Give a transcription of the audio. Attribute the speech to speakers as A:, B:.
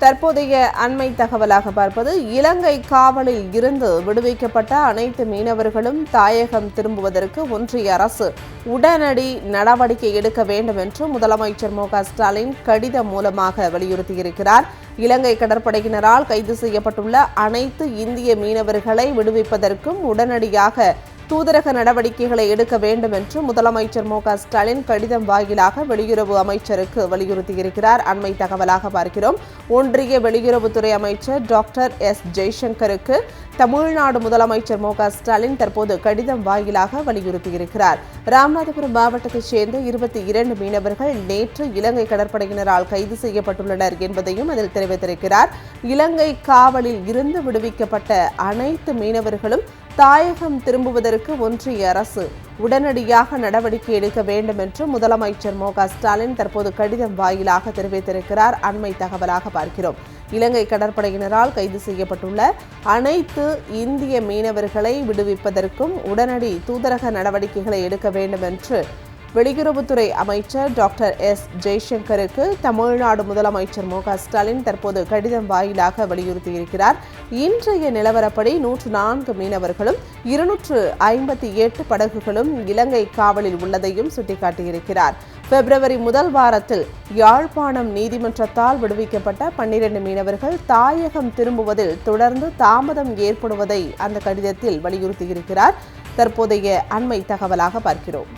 A: தற்போதைய அண்மை தகவலாக பார்ப்பது, இலங்கை காவலில் இருந்து விடுவிக்கப்பட்ட அனைத்து மீனவர்களும் தாயகம் திரும்புவதற்கு ஒன்றிய அரசு உடனடி நடவடிக்கை எடுக்க வேண்டும் என்று முதலமைச்சர் மு.க.ஸ்டாலின் கடிதம் மூலமாக வலியுறுத்தியிருக்கிறார். இலங்கை கடற்படையினரால் கைது செய்யப்பட்டுள்ள அனைத்து இந்திய மீனவர்களை விடுவிப்பதற்கும் உடனடியாக தூதரக நடவடிக்கைகளை எடுக்க வேண்டும் என்று முதலமைச்சர் மு.க.ஸ்டாலின் கடிதம் வாயிலாக வெளியுறவு அமைச்சருக்கு வலியுறுத்தியிருக்கிறார். அண்மை தகவலாக பார்க்கிறோம். ஒன்றிய வெளியுறவுத்துறை அமைச்சர் டாக்டர் எஸ். ஜெய்சங்கருக்கு தமிழ்நாடு முதலமைச்சர் மு.க.ஸ்டாலின் தற்போது கடிதம் வாயிலாக வலியுறுத்தியிருக்கிறார். ராமநாதபுரம் மாவட்டத்தைச் சேர்ந்த 22 மீனவர்கள் நேற்று இலங்கை கடற்படையினரால் கைது செய்யப்பட்டுள்ளனர் என்பதையும் அதில் தெரிவித்திருக்கிறார். இலங்கை காவலில் இருந்து விடுவிக்கப்பட்ட அனைத்து மீனவர்களும் தாயகம் திரும்புவதற்கு ஒன்றிய அரசு உடனடியாக நடவடிக்கை எடுக்க வேண்டும் என்று முதலமைச்சர் மு.க.ஸ்டாலின் தற்போது கடிதம் வாயிலாக தெரிவித்திருக்கிறார். அண்மை தகவலாக பார்க்கிறோம். இலங்கை கடற்படையினரால் கைது செய்யப்பட்டுள்ள அனைத்து இந்திய மீனவர்களை விடுவிப்பதற்கும் உடனடி தூதரக நடவடிக்கைகளை எடுக்க வேண்டும் என்று வெளியுறவுத்துறை அமைச்சர் டாக்டர் எஸ். ஜெய்சங்கருக்கு தமிழ்நாடு முதலமைச்சர் மு.க.ஸ்டாலின் தற்போது கடிதம் வாயிலாக வலியுறுத்தியிருக்கிறார். இன்றைய நிலவரப்படி 104 மீனவர்களும் 258 படகுகளும் இலங்கை காவலில் உள்ளதையும் சுட்டிக்காட்டியிருக்கிறார். பிப்ரவரி முதல் வாரத்தில் யாழ்ப்பாணம் நீதிமன்றத்தால் விடுவிக்கப்பட்ட 12 மீனவர்கள் தாயகம் திரும்புவதில் தொடர்ந்து தாமதம் ஏற்படுவதை அந்த கடிதத்தில் வலியுறுத்தியிருக்கிறார். தற்போதைய அண்மை தகவலாக பார்க்கிறோம்.